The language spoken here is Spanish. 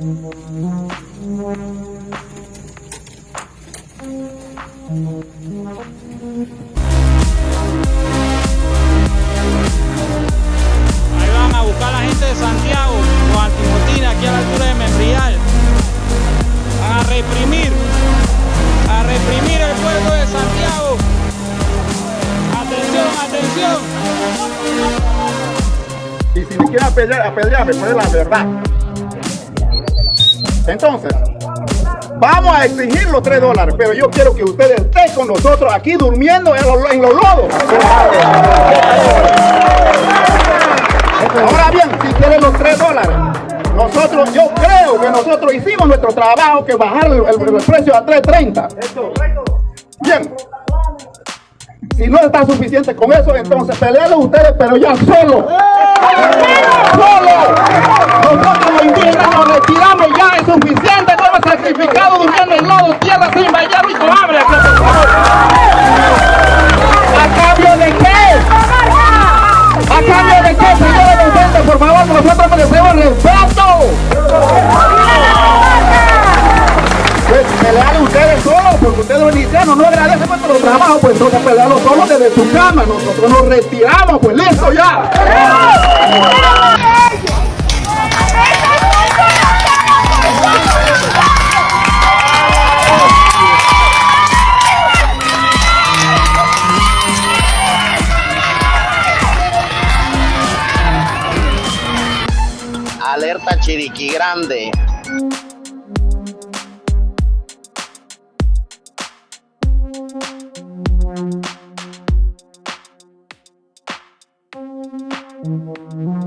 Ahí van a buscar a la gente de Santiago, Juan Timotina, aquí a la altura de Membrial. Van a reprimir el pueblo de Santiago. Atención, atención. Y si me quieren apedrearme, pues es la verdad. Entonces, vamos a exigir los $3, pero yo quiero que ustedes estén con nosotros aquí durmiendo en los lodos. Ahora bien, si quieren los $3, yo creo que nosotros hicimos nuestro trabajo, que bajar el precio a $3.30. Bien. Si no está suficiente con eso, entonces peleenlo ustedes, pero ya solo. ¡Solo! Nosotros los indígenas nos retiramos, ya es suficiente. No hemos sacrificado durmiendo en lodo, tierra sin bañar y con hambre. ¿A cambio de qué? ¿A cambio de qué, señores docentes? Por favor, nosotros merecemos respeto. Pues pelear ustedes solos, porque ustedes los inicianos no agradecen nuestro trabajo, pues entonces pelearlo solos desde su cama. Nosotros nos retiramos, pues listo ya. Alerta Chiriquí Grande. Thank you.